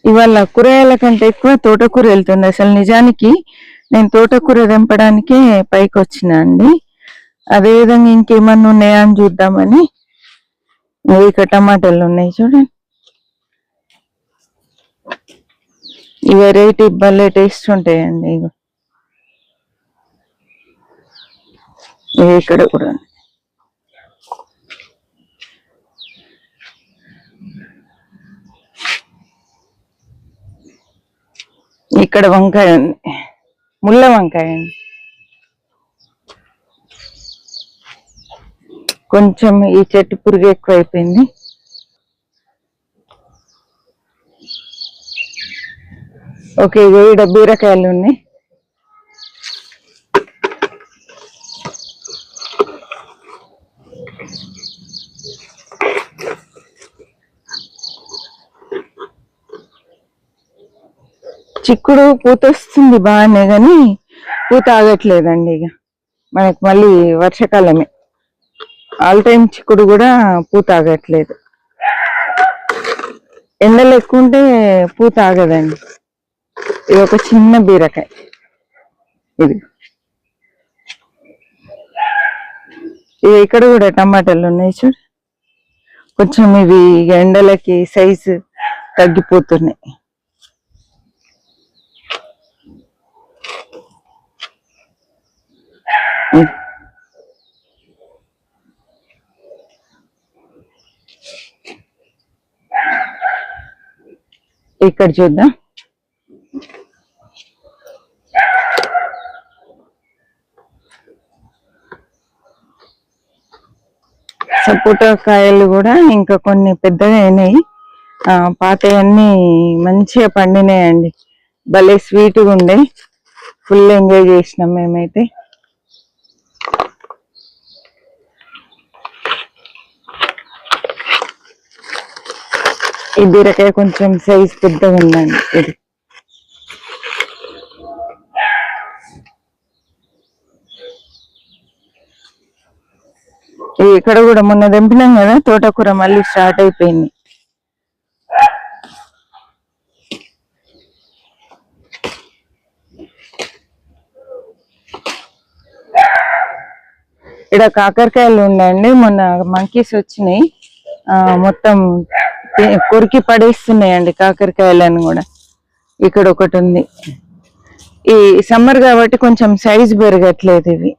ఇవాళ కూరగాయల కంటే ఎక్కువ తోటకూర వెళ్తుంది. అసలు నిజానికి నేను తోటకూర తెంపడానికే పైకి వచ్చిన అండి. అదేవిధంగా ఇంకేమన్నా ఉన్నాయా అని చూద్దామని. ఇక టమాటాలు ఉన్నాయి చూడండి. ఈ వెరైటీ భలే టేస్ట్ ఉంటాయండి. ఇక్కడ కూడా ఇక్కడ వంకాయ ఉంది, ముళ్ళ వంకాయ అండి. కొంచెం ఈ చెట్టు పురుగు ఎక్కువ అయిపోయింది. ఓకే, ఇక్కడ బీరకాయలు ఉన్నాయి. చిక్కుడు పూత వస్తుంది బాగానే, కానీ పూత ఆగట్లేదండి. ఇక మనకు మళ్ళీ వర్షాకాలమే, ఆల్ టైం చిక్కుడు కూడా పూత ఆగట్లేదు. ఎండలు ఎక్కువ ఉంటే పూత ఆగదండి. ఇది ఒక చిన్న బీరకాయ. ఇది ఇక్కడ కూడా టమాటాలు ఉన్నాయి చూడు. కొంచెం ఇవి ఎండలకి సైజు తగ్గిపోతున్నాయి. ఇక్కడ చూద్దాం. సపోటా కాయలు కూడా ఇంకా కొన్ని పెద్దగా అయినాయి. పాతయన్నీ మంచిగా పండినాయండి. భలే స్వీట్గా ఉండే, ఫుల్ ఎంజాయ్ చేసినాం మేమైతే. ఈ బీరకాయ కొంచెం సైజ్ పెద్దగా ఉందండి. ఇది ఇక్కడ కూడా మొన్న తెంపినాం కదా తోటకూర, మళ్ళీ స్టార్ట్ అయిపోయింది. ఇక్కడ కాకరకాయలు ఉన్నాయండి. మొన్న మంకీస్ వచ్చినాయి, మొత్తం కొరికి పడేస్తున్నాయండి కాకరకాయలను కూడా. ఇక్కడ ఒకటి ఉంది. ఈ సమ్మర్ కాబట్టి కొంచెం సైజ్ పెరగట్లేదు ఇవి.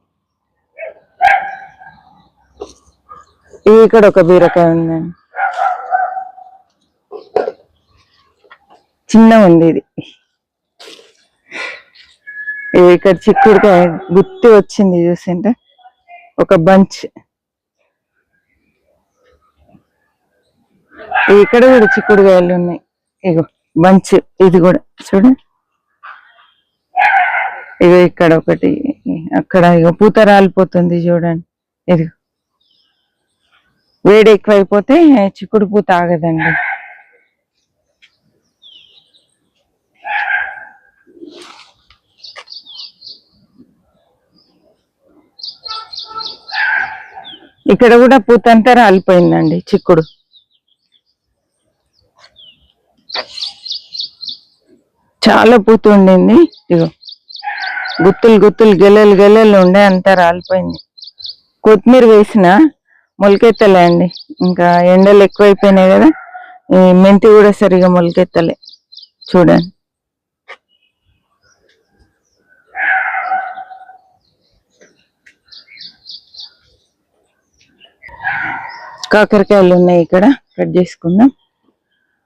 ఇక్కడ ఒక బీరకాయ ఉందండి, చిన్న ఉంది ఇది. ఇక్కడ చిక్కుడుకాయ గుత్తి వచ్చింది చూసింటే, ఒక బంచ్. ఇక్కడ కూడా చిక్కుడుకాయలు ఉన్నాయి. ఇగో బంచ్, ఇది కూడా చూడండి. ఇగో ఇక్కడ ఒకటి, అక్కడ ఇగో పూత రాలిపోతుంది చూడండి. ఇది వేడి ఎక్కువైపోతే చిక్కుడు పూత ఆగదండి. ఇక్కడ కూడా పూత అంతా రాలిపోయిందండి చిక్కుడు. చాలా పూత ఉండింది. ఇగో గుత్తులు గుత్తులు గెలలు గెలలు ఉండే, అంతా రాలిపోయింది. కొత్తిమీర వేసిన మొలకెత్తలే అండి. ఇంకా ఎండలు ఎక్కువైపోయినాయి కదా, ఈ మెంతి కూడా సరిగా మొలకెత్తలే చూడండి. కాకరకాయలు ఉన్నాయి, ఇక్కడ కట్ చేసుకుందాం.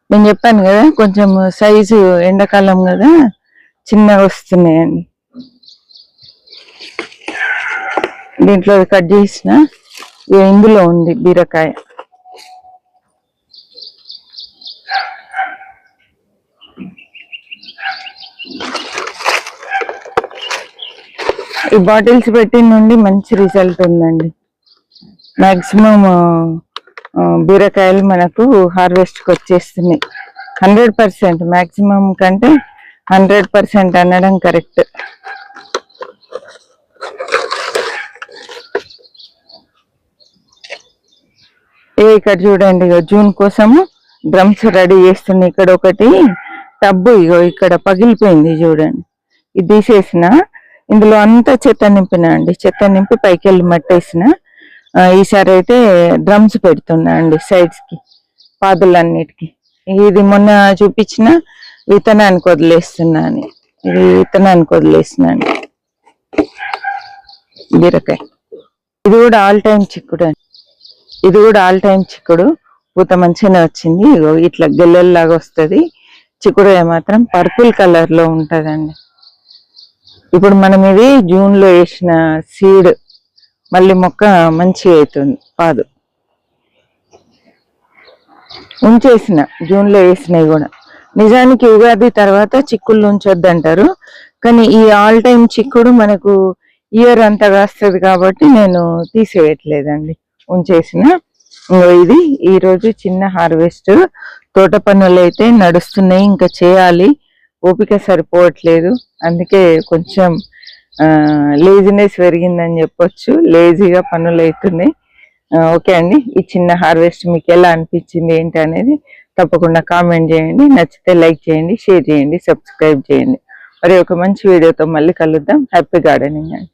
నేను చెప్పాను కదా కొంచెం సైజు ఎండాకాలం కదా చిన్నగా వస్తున్నాయండి. దీంట్లో కట్ చేసిన ఇందులో ఉంది బీరకాయ. ఈ బాటిల్స్ పెట్టిన నుండి మంచి రిజల్ట్ ఉందండి. మాక్సిమం బీరకాయలు మనకు హార్వెస్ట్కి వచ్చేస్తున్నాయి. 100%, మాక్సిమం కంటే 100% అనడం కరెక్ట్. ఇక్కడ చూడండి, జూన్ కోసము డ్రమ్స్ రెడీ చేస్తున్నాయి. ఇక్కడ ఒకటి టబ్బు ఇగో ఇక్కడ పగిలిపోయింది చూడండి. ఇది తీసేసిన, ఇందులో అంతా చెత్త నింపిన అండి. చెత్త నింపి పైకి వెళ్ళి మట్టేసిన. ఈసారి అయితే డ్రమ్స్ పెడుతున్నా అండి సైడ్స్ కి, పాదులన్నిటికి. ఇది మొన్న చూపించిన విత్తనానికి వదిలేస్తున్నా అని, ఇది విత్తనానికి వదిలేసిన అండి. బీరకాయ ఇది కూడా ఆల్ టైమ్ చిక్కుడు అండి. ఇది కూడా ఆల్ టైమ్ చిక్కుడు. పూత మంచిగానే వచ్చింది. ఇగో ఇట్లా గెల్లెల్లాగా వస్తుంది. చిక్కుడు మాత్రం పర్పుల్ కలర్ లో ఉంటదండి. ఇప్పుడు మనం ఇది జూన్ లో వేసిన సీడ్, మళ్ళీ మొక్క మంచిగా అవుతుంది. పాదు ఉంచేసిన, జూన్ లో వేసినవి కూడా. నిజానికి ఉగాది తర్వాత చిక్కుళ్ళు ఉంచొద్దంటారు, కానీ ఈ ఆల్ టైమ్ చిక్కుడు మనకు ఇయర్ అంతా కాస్తుంది కాబట్టి నేను తీసివేయట్లేదండి, ఉంచేసిన. ఇది ఈ రోజు చిన్న హార్వెస్ట్. తోట పనులు అయితే నడుస్తున్నాయి, ఇంకా చేయాలి, ఓపిక సరిపోవట్లేదు. అందుకే కొంచెం లేజినెస్ పెరిగిందని చెప్పొచ్చు, లేజీగా పనులు అవుతున్నాయి. ఓకే అండి, ఈ చిన్న హార్వెస్ట్ మీకు ఎలా అనిపించింది ఏంటి అనేది తప్పకుండా కామెంట్ చేయండి. నచ్చితే లైక్ చేయండి, షేర్ చేయండి, సబ్స్క్రైబ్ చేయండి. మరి ఒక మంచి వీడియోతో మళ్ళీ కలుద్దాం. హ్యాపీ గార్డెనింగ్ అండి.